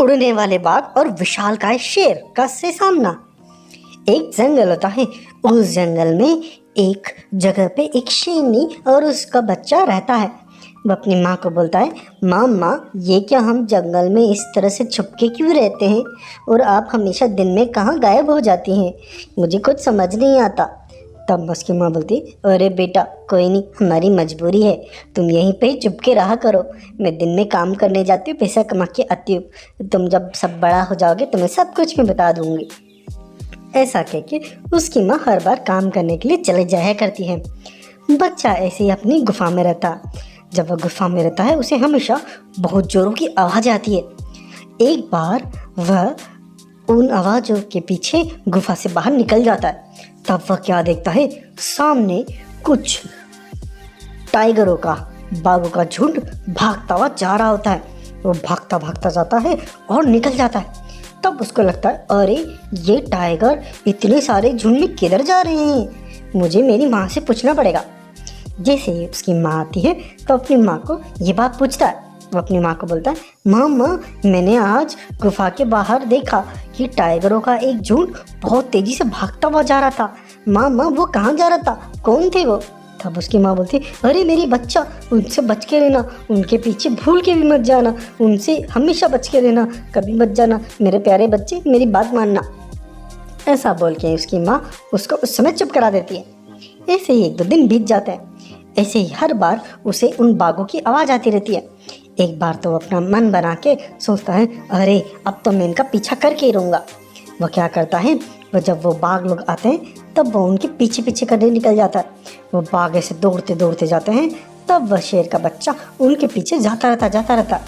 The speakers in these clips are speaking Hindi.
उड़ने वाले बाघ और विशालकाय शेर का से सामना। एक जंगल होता है। उस जंगल में एक जगह पे एक शेरनी और उसका बच्चा रहता है। वो अपनी माँ को बोलता है, माँ ये क्या हम जंगल में इस तरह से छुपके क्यों रहते हैं और आप हमेशा दिन में कहाँ गायब हो जाती हैं, मुझे कुछ समझ नहीं आता। तब उसकी माँ बोलती, अरे बेटा कोई नहीं, हमारी मजबूरी है, तुम यहीं पे ही चुपके रहा करो, मैं दिन में काम करने जाती हूँ, पैसा कमा के आती हूँ, तुम जब सब बड़ा हो जाओगे तुम्हें सब कुछ मैं बता दूँगी। ऐसा कह के उसकी माँ हर बार काम करने के लिए चले जाया करती है। बच्चा ऐसे ही अपनी गुफा में रहता। जब वह गुफा में रहता है उसे हमेशा बहुत जोरों की आवाज़ आती है। एक बार वह उन आवाज़ों के पीछे गुफा से बाहर निकल जाता है। तब वह क्या देखता है, सामने कुछ टाइगरों का, बाघों का झुंड भागता हुआ जा रहा होता है। वो भागता भागता जाता है और निकल जाता है। तब उसको लगता है, अरे ये टाइगर इतने सारे झुंड में किधर जा रहे हैं, मुझे मेरी माँ से पूछना पड़ेगा। जैसे ही उसकी माँ आती है तो अपनी माँ को ये बात पूछता है। वो अपनी माँ को बोलता है, माँ मैंने आज गुफा के बाहर देखा कि टाइगरों का एक झुंड बहुत तेज़ी से भागता हुआ जा रहा था। माँ वो कहाँ जा रहा था, कौन थे वो? तब उसकी माँ बोलती, अरे मेरी बच्चा, उनसे बच के रहना, उनके पीछे भूल के भी मत जाना, उनसे हमेशा बच के रहना, कभी मत जाना, मेरे प्यारे बच्चे मेरी बात मानना। ऐसा बोल के उसकी माँ उसको उस समय चुप करा देती है। ऐसे ही 1-2 दिन बीत जाते हैं। ऐसे ही हर बार उसे उन बाघों की आवाज़ आती रहती है। एक बार तो अपना मन बना के सोचता है, अरे अब तो मैं इनका पीछा करके ही रहूँगा। वह क्या करता है, वह जब वो बाघ लोग आते हैं तब वो उनके पीछे पीछे करने निकल जाता है। वो बाघ ऐसे दौड़ते दौड़ते जाते हैं, तब वह शेर का बच्चा उनके पीछे जाता रहता।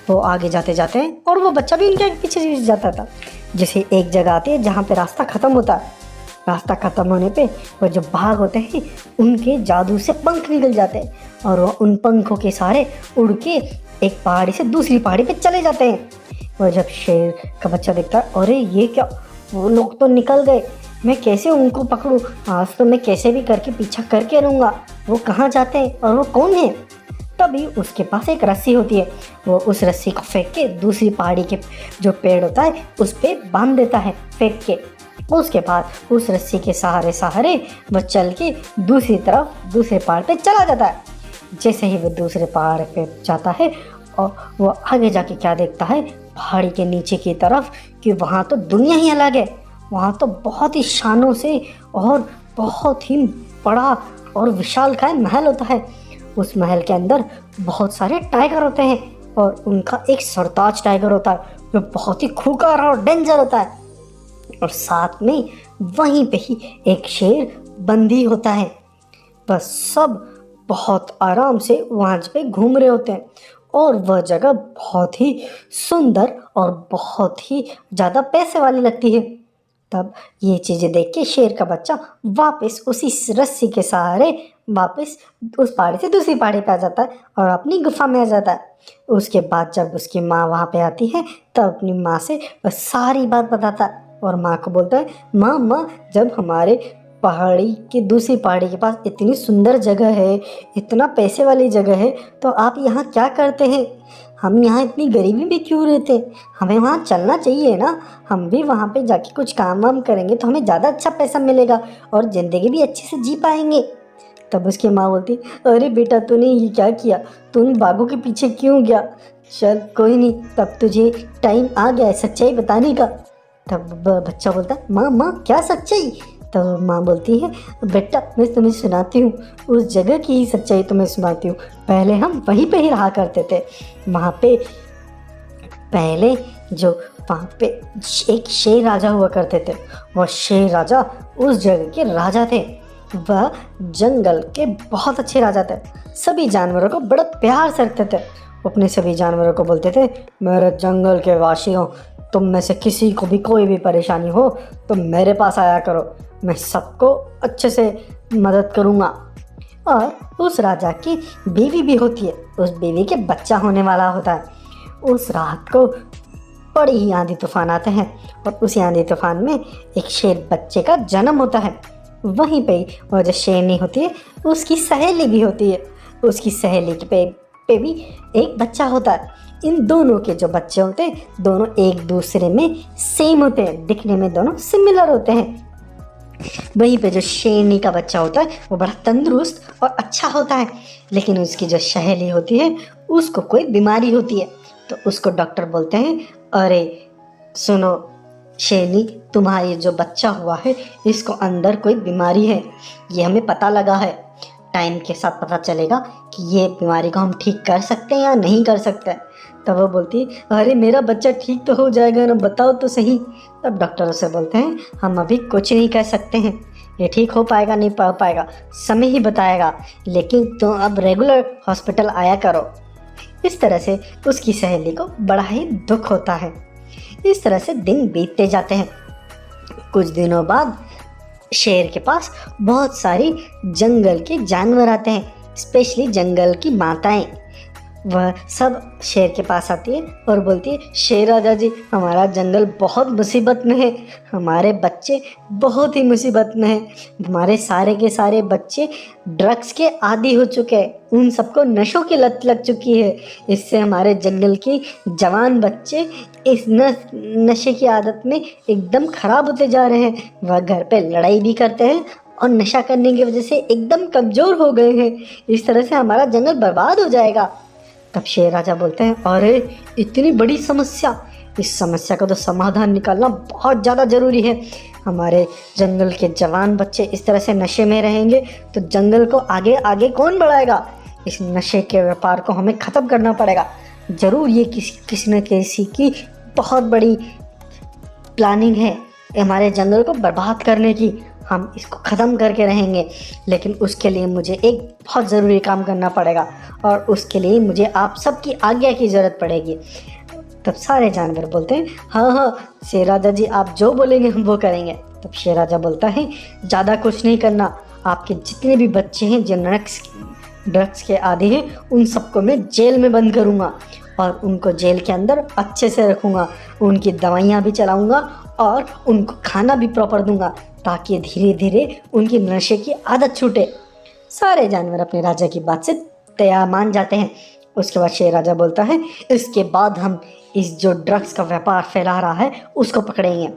वो आगे जाते जाते हैं और वो बच्चा भी उनके पीछे जाता था। जैसे एक जगह आती है जहाँ पे रास्ता ख़त्म होता है। रास्ता ख़त्म होने पे वो जो बाघ होते हैं उनके जादू से पंख निकल जाते हैं और वो उन पंखों के सहारे उड़ के एक पहाड़ी से दूसरी पहाड़ी पे चले जाते हैं। और जब शेर का बच्चा देखता है, अरे ये क्या, वो लोग तो निकल गए, मैं कैसे उनको पकड़ूं, आज तो मैं कैसे भी करके पीछा करके रहूँगा, वो कहाँ जाते हैं और वो कौन है? तभी उसके पास एक रस्सी होती है। वो उस रस्सी को फेंक के दूसरी पहाड़ी के जो पेड़ होता है उस पर बांध देता है फेंक के। उसके बाद उस रस्सी के सहारे वह चल के दूसरी पहाड़ पे चला जाता है। जैसे ही वो दूसरे पहाड़ पे जाता है और वो आगे जाके क्या देखता है, पहाड़ी के नीचे की तरफ, कि वहाँ तो दुनिया ही अलग है। वहाँ तो बहुत ही शानों से और बहुत ही बड़ा और विशालकाय महल होता है। उस महल के अंदर बहुत सारे टाइगर होते हैं और उनका एक सरताज टाइगर होता है जो बहुत ही खूंखार और डेंजर होता है। और साथ में वहीं पे ही एक शेर बंदी होता है। बस सब बहुत आराम से वहाँ पे घूम रहे होते हैं और वह जगह बहुत ही सुंदर और बहुत ही ज़्यादा पैसे वाली लगती है। तब ये चीज़ें देख के शेर का बच्चा वापस उसी रस्सी के सहारे वापस उस पहाड़ी से दूसरी पहाड़ी पे आ जाता है और अपनी गुफा में आ जाता है। उसके बाद जब उसकी माँ वहाँ पे आती है तब अपनी माँ से वह सारी बात बताता है और माँ को बोलता है, माँ जब हमारे पहाड़ी की दूसरी पहाड़ी के पास इतनी सुंदर जगह है, इतना पैसे वाली जगह है, तो आप यहाँ क्या करते हैं? हम यहाँ इतनी गरीबी में क्यों रहते? हमें वहाँ चलना चाहिए ना, हम भी वहाँ पे जाके कुछ काम वाम करेंगे तो हमें ज़्यादा अच्छा पैसा मिलेगा और ज़िंदगी भी अच्छे से जी पाएंगे। तब उसकी माँ बोलती, अरे बेटा तूने ये क्या किया, तू बाघों के पीछे क्यों गया? चल कोई नहीं, तब तुझे टाइम आ गया है सच्चाई बताने का। तब बच्चा बोलता है, माँ क्या सच्चाई? तो माँ बोलती है, बेटा मैं तुम्हें सुनाती हूँ, उस जगह की ही सच्चाई तुम्हें सुनाती हूँ। पहले हम वहीं पे ही रहा करते थे। वहाँ पे पहले जो वहाँ पे एक शेर राजा हुआ करते थे। वह शेर राजा उस जगह के राजा थे। वह जंगल के बहुत अच्छे राजा थे। सभी जानवरों को बड़ा प्यार से रखते थे। अपने सभी जानवरों को बोलते थे, मेरे जंगल के वासियों, तुम में से किसी को भी कोई भी परेशानी हो तो मेरे पास आया करो, मैं सबको अच्छे से मदद करूँगा। और उस राजा की बीवी भी होती है, उस बीवी के बच्चा होने वाला होता है। उस रात को बड़ी ही आंधी तूफान आते हैं और उसी आंधी तूफान में एक शेर बच्चे का जन्म होता है। वहीं पे वो जो शेरनी होती है उसकी सहेली भी होती है। उसकी सहेली पे भी एक बच्चा होता है। इन दोनों के जो बच्चे होते हैं दोनों एक दूसरे में सेम होते हैं, दिखने में दोनों सिमिलर होते हैं। वहीं पे जो शेरनी का बच्चा होता है वो बड़ा तंदुरुस्त और अच्छा होता है, लेकिन उसकी जो सहेली होती है उसको कोई बीमारी होती है। तो उसको डॉक्टर बोलते हैं, अरे सुनो शेरनी, तुम्हारा ये जो बच्चा हुआ है इसको अंदर कोई बीमारी है, ये हमें पता लगा है। टाइम के साथ पता चलेगा कि ये बीमारी को हम ठीक कर सकते हैं या नहीं कर सकते। तब वो बोलती है, अरे मेरा बच्चा ठीक तो हो जाएगा ना, बताओ तो सही। तब डॉक्टर उसे बोलते हैं, हम अभी कुछ नहीं कह सकते हैं, ये ठीक हो पाएगा नहीं पाएगा, समय ही बताएगा, लेकिन तुम अब रेगुलर हॉस्पिटल आया करो। इस तरह से उसकी सहेली को बड़ा ही दुख होता है। इस तरह से दिन बीतते जाते हैं। कुछ दिनों बाद शेर के पास बहुत सारी जंगल के जानवर आते हैं, स्पेशली जंगल की माताएं। वह सब शेर के पास आती है और बोलती है, शेर राजा जी, हमारा जंगल बहुत मुसीबत में है, हमारे बच्चे बहुत ही मुसीबत में हैं, हमारे सारे के सारे बच्चे ड्रग्स के आदी हो चुके हैं, उन सबको नशों की लत लग चुकी है, इससे हमारे जंगल के जवान बच्चे इस नशे की आदत में एकदम ख़राब होते जा रहे हैं। वह घर पे लड़ाई भी करते हैं और नशा करने की वजह से एकदम कमज़ोर हो गए हैं, इस तरह से हमारा जंगल बर्बाद हो जाएगा। तब शेर राजा बोलते हैं, अरे इतनी बड़ी समस्या, इस समस्या का तो समाधान निकालना बहुत ज़्यादा ज़रूरी है। हमारे जंगल के जवान बच्चे इस तरह से नशे में रहेंगे तो जंगल को आगे आगे कौन बढ़ाएगा। इस नशे के व्यापार को हमें ख़त्म करना पड़ेगा। ज़रूर ये किसी न किसी की बहुत बड़ी प्लानिंग है हमारे जंगल को बर्बाद करने की, हम इसको ख़त्म करके रहेंगे, लेकिन उसके लिए मुझे एक बहुत ज़रूरी काम करना पड़ेगा और उसके लिए मुझे आप सबकी आज्ञा की ज़रूरत पड़ेगी। तब सारे जानवर बोलते हैं, हाँ हाँ शेर राजा जी, आप जो बोलेंगे हम वो करेंगे। तब शेर राजा बोलता है, ज़्यादा कुछ नहीं करना, आपके जितने भी बच्चे हैं जो ड्रग्स के आदी हैं उन सबको मैं जेल में बंद करूँगा और उनको जेल के अंदर अच्छे से रखूँगा, उनकी दवाइयाँ भी चलाऊँगा और उनको खाना भी प्रॉपर दूंगा ताकि धीरे धीरे उनकी नशे की आदत छूटे। सारे जानवर अपने राजा की बात से तैयार मान जाते हैं। उसके बाद शेर राजा बोलता है, इसके बाद हम इस जो ड्रग्स का व्यापार फैला रहा है उसको पकड़ेंगे।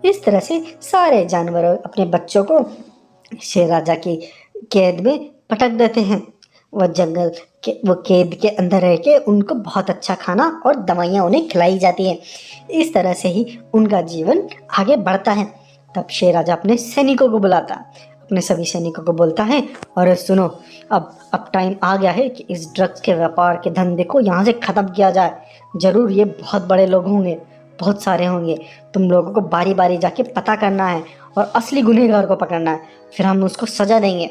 इस तरह से सारे जानवर अपने बच्चों को शेर राजा की कैद में पटक देते हैं। वह जंगल के वो कैद के अंदर रह के उनको बहुत अच्छा खाना और दवाइयाँ उन्हें खिलाई जाती हैं। इस तरह से ही उनका जीवन आगे बढ़ता है। तब शेर राजा अपने सैनिकों को बुलाता, अपने सभी सैनिकों को बोलता है, और सुनो, अब टाइम आ गया है कि इस ड्रग्स के व्यापार के धंधे को यहाँ से ख़त्म किया जाए। ज़रूर ये बहुत बड़े लोग होंगे, बहुत सारे होंगे, तुम लोगों को बारी बारी जाके पता करना है और असली गुनहगार को पकड़ना है, फिर हम उसको सज़ा देंगे।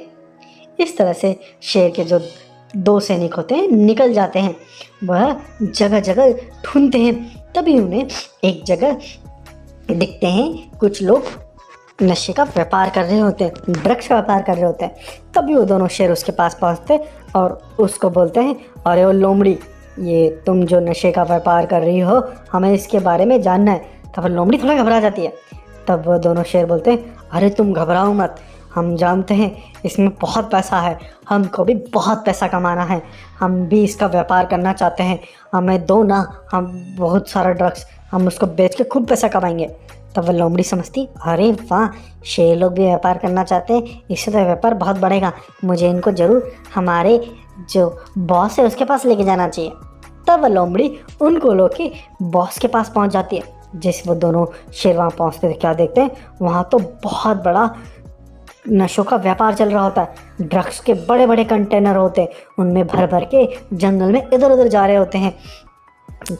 इस तरह से शेर के जो 2 सैनिक होते हैं निकल जाते हैं, वह जगह जगह ढूंढते हैं। तभी उन्हें एक जगह दिखते हैं कुछ लोग नशे का व्यापार कर रहे होते हैं, ड्रग्स का व्यापार कर रहे होते हैं। तभी वो दोनों शेर उसके पास पहुंचते और उसको बोलते हैं, अरे वो लोमड़ी, ये तुम जो नशे का व्यापार कर रही हो, हमें इसके बारे में जानना है। तब लोमड़ी थोड़ा घबरा जाती है। तब वो दोनों शेर बोलते हैं, अरे तुम घबराओ मत, हम जानते हैं इसमें बहुत पैसा है, हमको भी बहुत पैसा कमाना है, हम भी इसका व्यापार करना चाहते हैं, हमें दो ना, हम बहुत सारा ड्रग्स, हम उसको बेच के खूब पैसा कमाएंगे। तब वह लोमड़ी समझती, अरे वाह, शेर लोग भी व्यापार करना चाहते हैं, इससे तो व्यापार बहुत बढ़ेगा, मुझे इनको ज़रूर हमारे जो बॉस है उसके पास लेके जाना चाहिए। तब वह लोमड़ी उनको लोग के बॉस के पास पहुंच जाती है। जैसे वो दोनों शेर वहाँ पहुँचते क्या देखते हैं, वहाँ तो बहुत बड़ा नशों का व्यापार चल रहा होता है। ड्रग्स के बड़े बड़े कंटेनर होते हैं, उनमें भर भर के जंगल में इधर उधर जा रहे होते हैं।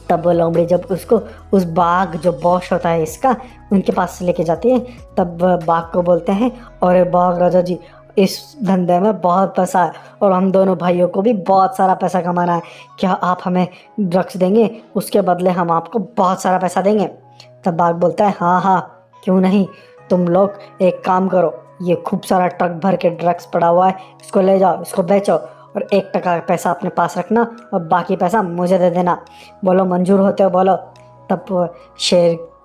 तब वो लोमड़ी जब उसको उस बाघ जो बॉस होता है इसका, उनके पास लेके जाती है, तब बाघ को बोलते हैं, अरे बाघ राजा जी, इस धंधे में बहुत पैसा है और हम दोनों भाइयों को भी बहुत सारा पैसा कमाना है, क्या आप हमें ड्रग्स देंगे, उसके बदले हम आपको बहुत सारा पैसा देंगे। तब बाघ बोलता है, हाँ हाँ क्यों नहीं, तुम लोग एक काम करो, ये खूब सारा ट्रक भर के ड्रग्स पड़ा हुआ है, इसको ले जाओ, इसको बेचो और 1 टका का पैसा अपने पास रखना और बाकी पैसा मुझे दे देना। बोलो मंजूर होते हो, बोलो। तब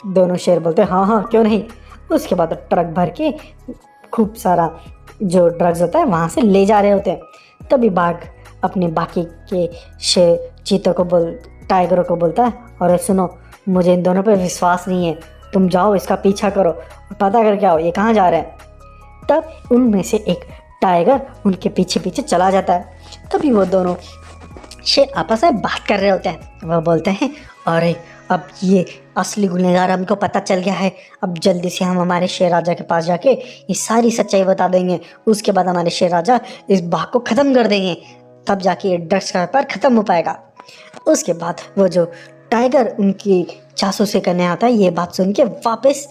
दोनों शेर बोलते हैं, हाँ हाँ क्यों नहीं। उसके बाद ट्रक भर के खूब सारा जो ड्रग्स होता है वहाँ से ले जा रहे होते हैं। तभी बाघ अपने बाकी के चीतों को टाइगरों को बोलता है, अरे सुनो, मुझे इन दोनों पे विश्वास नहीं है, तुम जाओ इसका पीछा करो और पता करके आओ ये कहाँ जा रहे हैं। तब उनमें से एक टाइगर उनके पीछे पीछे चला जाता है। तभी वो दोनों शेर आपस में बात कर रहे होते हैं। वह बोलते हैं, अरे अब ये असली गुनहगार हमको पता चल गया है, अब जल्दी से हम हमारे शेर राजा के पास जाके ये सारी सच्चाई बता देंगे। उसके बाद हमारे शेर राजा इस बाग को ख़त्म कर देंगे, तब जाके ये ड्रग्स का व्यापार ख़त्म हो पाएगा। उसके बाद वो जो टाइगर उनकी जासूसी करने आता है, ये बात सुन के वापस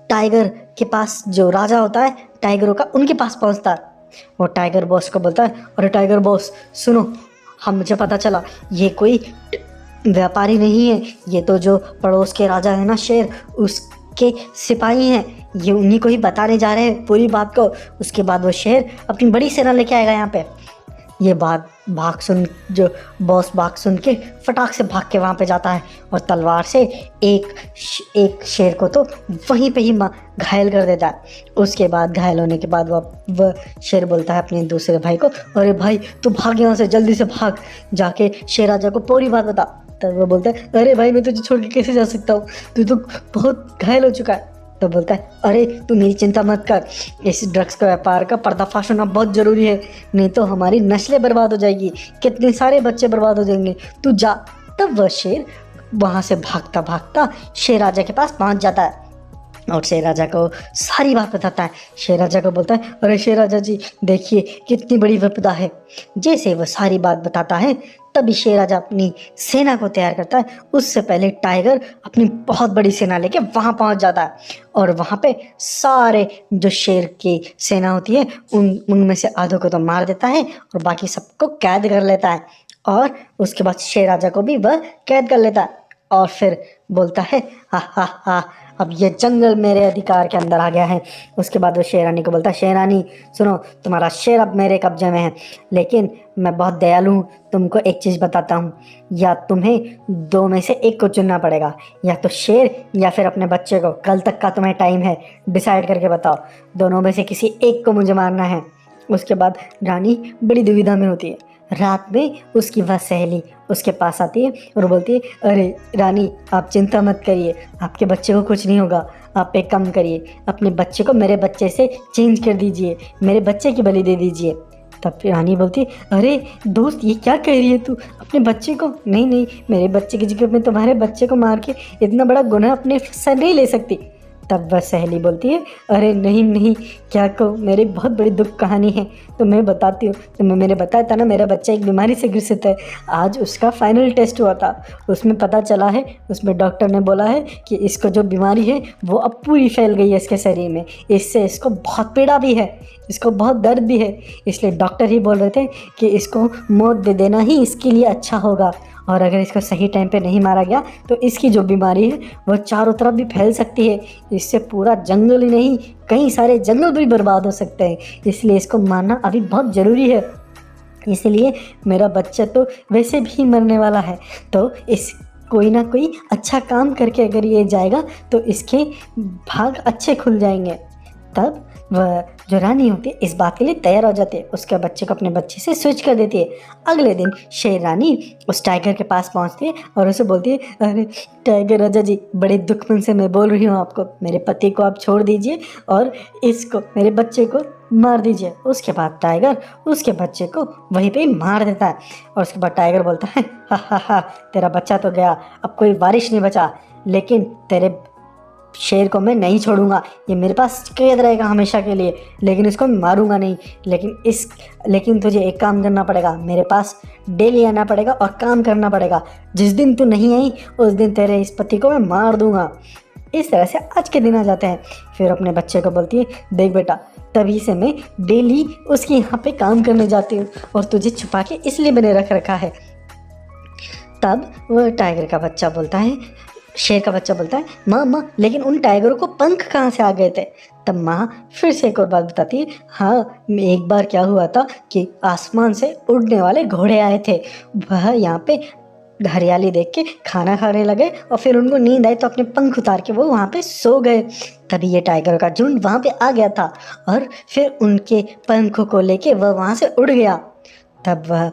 टाइगर के पास जो राजा होता है टाइगरों का, उनके पास पहुंचता है। वो टाइगर बॉस को बोलता है, अरे टाइगर बॉस सुनो, मुझे पता चला ये कोई व्यापारी नहीं है, ये तो जो पड़ोस के राजा है ना शेर, उसके सिपाही हैं, ये उन्हीं को ही बताने जा रहे हैं पूरी बात को। उसके बाद वो शेर अपनी बड़ी सेना लेके आएगा यहाँ पे। ये बात जो बॉस भाग सुन के फटाक से भाग के वहाँ पे जाता है और तलवार से एक शेर को तो वहीं पे ही घायल कर देता है। उसके बाद घायल होने के बाद वह शेर बोलता है अपने दूसरे भाई को, अरे भाई तू भाग यहाँ से, जल्दी से भाग, जाके शेर राजा को पूरी बात बता। तब वो बोलता है, अरे भाई मैं तुझे छोड़ के कैसे जा सकता हूँ, तू तो बहुत घायल हो चुका है। तो बोलता है, अरे तू मेरी चिंता मत कर, इस ड्रग्स का व्यापार का पर्दाफाश होना बहुत ज़रूरी है, नहीं तो हमारी नस्लें बर्बाद हो जाएगी, कितने सारे बच्चे बर्बाद हो जाएंगे, तू जा। तब वह शेर वहाँ से भागता भागता शेर राजा के पास पहुँच जाता है और शेर राजा को सारी बात बताता है। शेर राजा को बोलता है, अरे शेर राजा जी देखिए कितनी बड़ी विपदा है। जैसे वह सारी बात बताता है तभी शेर राजा अपनी सेना को तैयार करता है। उससे पहले टाइगर अपनी बहुत बड़ी सेना लेके वहाँ पहुँच जाता है और वहाँ पे सारे जो शेर की सेना होती है उनमें से आधों को तो मार देता है और बाकी सबको कैद कर लेता है। और उसके बाद शेर राजा को भी वह कैद कर लेता है और फिर बोलता है, हा हा हा, अब ये जंगल मेरे अधिकार के अंदर आ गया है। उसके बाद वो शेरानी को बोलता है, शेरानी सुनो, तुम्हारा शेर अब मेरे कब्जे में है, लेकिन मैं बहुत दयालु हूँ, तुमको एक चीज़ बताता हूँ, या तुम्हें दो में से एक को चुनना पड़ेगा, या तो शेर या फिर अपने बच्चे को। कल तक का तुम्हें टाइम है, डिसाइड करके बताओ, दोनों में से किसी एक को मुझे मारना है। उसके बाद रानी बड़ी दुविधा में होती है। रात में उसकी वह सहेली उसके पास आती है और बोलती है, अरे रानी आप चिंता मत करिए, आपके बच्चे को कुछ नहीं होगा, आप एक काम करिए, अपने बच्चे को मेरे बच्चे से चेंज कर दीजिए, मेरे बच्चे की बलि दे दीजिए। तब फिर रानी बोलती है, अरे दोस्त ये क्या कह रही है तू, अपने बच्चे को? नहीं नहीं, मेरे बच्चे की जगह मैं तुम्हारे बच्चे को मार के इतना बड़ा गुनाह अपने सर नहीं ले सकती। तब वह सहेली बोलती है, अरे नहीं नहीं, क्या कहूँ, मेरी बहुत बड़ी दुख कहानी है, तो मैं बताती हूँ। तो मैं मैंने बताया था ना, मेरा बच्चा एक बीमारी से ग्रसित है, आज उसका फाइनल टेस्ट हुआ था, उसमें पता चला है, उसमें डॉक्टर ने बोला है कि इसको जो बीमारी है वो अब पूरी फैल गई है इसके शरीर में, इससे इसको बहुत पीड़ा भी है, इसको बहुत दर्द भी है, इसलिए डॉक्टर ही बोल रहे थे कि इसको मौत दे देना ही इसके लिए अच्छा होगा, और अगर इसको सही टाइम पे नहीं मारा गया तो इसकी जो बीमारी है वह चारों तरफ भी फैल सकती है, इससे पूरा जंगल ही नहीं कई सारे जंगल भी बर्बाद हो सकते हैं, इसलिए इसको मारना अभी बहुत ज़रूरी है। इसलिए मेरा बच्चा तो वैसे भी मरने वाला है, तो इस कोई ना कोई अच्छा काम करके अगर ये जाएगा तो इसके भाग अच्छे खुल जाएंगे। तब वह जो रानी होती है इस बात के लिए तैयार हो जाती है, उसके बच्चे को अपने बच्चे से स्विच कर देती है। अगले दिन शेर रानी उस टाइगर के पास पहुंचती है और उसे बोलती है, अरे टाइगर राजा जी, बड़े दुख मन से मैं बोल रही हूँ आपको, मेरे पति को आप छोड़ दीजिए और इसको, मेरे बच्चे को मार दीजिए। उसके बाद टाइगर उसके बच्चे को वहीं पे मार देता है और उसके बाद टाइगर बोलता है, हा हा हा, तेरा बच्चा तो गया, अब कोई वारिश नहीं बचा, लेकिन तेरे शेर को मैं नहीं छोड़ूंगा, ये मेरे पास कैद रहेगा हमेशा के लिए, लेकिन इसको मारूंगा नहीं। लेकिन तुझे एक काम करना पड़ेगा, मेरे पास डेली आना पड़ेगा और काम करना पड़ेगा, जिस दिन तू नहीं आई उस दिन तेरे इस पति को मैं मार दूंगा। इस तरह से आज के दिन आ जाते हैं। फिर अपने बच्चे को बोलती है, देख बेटा, तभी से मैं डेली उसके यहाँ पे काम करने जाती हूँ और तुझे छुपा के इसलिए मैंने रख रखा है। तब वह टाइगर का बच्चा बोलता है, शेर का बच्चा बोलता है, माँ लेकिन उन टाइगरों को पंख कहाँ से आ गए थे? तब माँ फिर से एक और बात बताती है, हाँ एक बार क्या हुआ था कि आसमान से उड़ने वाले घोड़े आए थे, वह यहाँ पे हरियाली देख के खाना खाने लगे और फिर उनको नींद आई तो अपने पंख उतार के वो वहाँ पे सो गए। तभी ये टाइगर का झुंड वहाँ पे आ गया था और फिर उनके पंखों को लेके वह वहाँ से उड़ गया। तब वह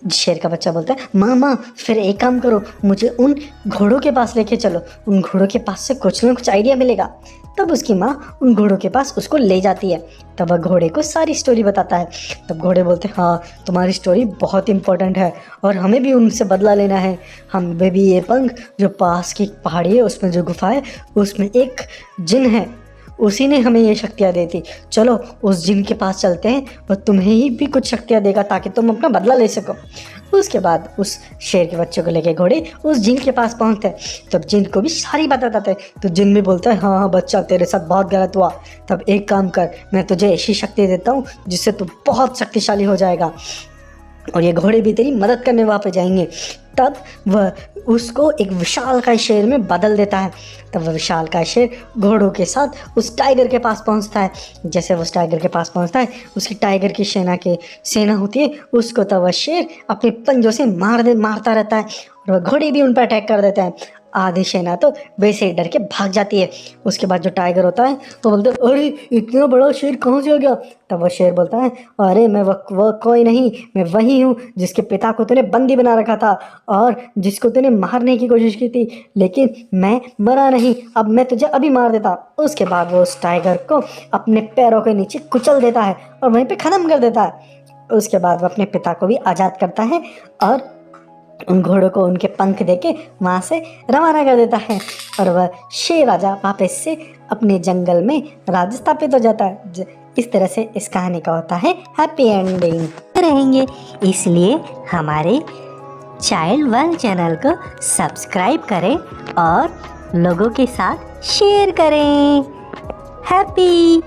शेर का बच्चा बोलता है, माँ माँ फिर एक काम करो, मुझे उन घोड़ों के पास लेके चलो, उन घोड़ों के पास से कुछ ना कुछ आइडिया मिलेगा। तब उसकी माँ उन घोड़ों के पास उसको ले जाती है। तब वह घोड़े को सारी स्टोरी बताता है। तब घोड़े बोलते हैं, हाँ तुम्हारी स्टोरी बहुत इंपॉर्टेंट है और हमें भी उनसे बदला लेना है। हमें भी ये पंख, जो पास की पहाड़ी है उसमें जो गुफा है उसमें एक जिन है, उसी ने हमें ये शक्तियाँ दी थी। चलो उस जिन के पास चलते हैं, वह तुम्हें ही भी कुछ शक्तियाँ देगा ताकि तुम अपना बदला ले सको। उसके बाद उस शेर के बच्चे को लेके घोड़े उस जिन के पास पहुंचते हैं। तब जिन को भी सारी बात बताते हैं। तो जिन भी बोलता है, हाँ हाँ बच्चा तेरे साथ बहुत गलत हुआ। तब एक काम कर, मैं तुझे ऐसी शक्ति देता हूँ जिससे तू बहुत शक्तिशाली हो जाएगा और ये घोड़े भी तेरी मदद करने वहाँ पे जाएंगे। तब वह उसको एक विशालकाय शेर में बदल देता है। तब वह विशालकाय शेर घोड़ों के साथ उस टाइगर के पास पहुंचता है। जैसे वो उस टाइगर के पास पहुंचता है, उसकी टाइगर की सेना होती है, उसको तब वह शेर अपने पंजों से मारता रहता है और वह घोड़े भी उन पर अटैक कर देता है। आधी सेना तो वैसे ही डर के भाग जाती है। उसके बाद जो टाइगर होता है तो बोलते हैं, अरे इतना बड़ा शेर कहाँ से आ गया। तब वह शेर बोलता है, अरे मैं वह कोई नहीं, मैं वही हूँ जिसके पिता को तूने बंदी बना रखा था और जिसको तूने मारने की कोशिश की थी, लेकिन मैं मरा नहीं, अब मैं तुझे अभी मार देता। उसके बाद वो उस टाइगर को अपने पैरों के नीचे कुचल देता है और वहीं पे ख़त्म कर देता है। उसके बाद वह अपने पिता को भी आज़ाद करता है और उन घोड़ों को उनके पंख देके वहाँ से रवाना कर देता है और वह शेर राजा वापस से अपने जंगल में राज स्थापित हो जाता है। इस तरह से इस कहानी का होता है हैप्पी एंडिंग रहेंगे। इसलिए हमारे चाइल्ड वर्ल्ड चैनल को सब्सक्राइब करें और लोगों के साथ शेयर करें। हैप्पी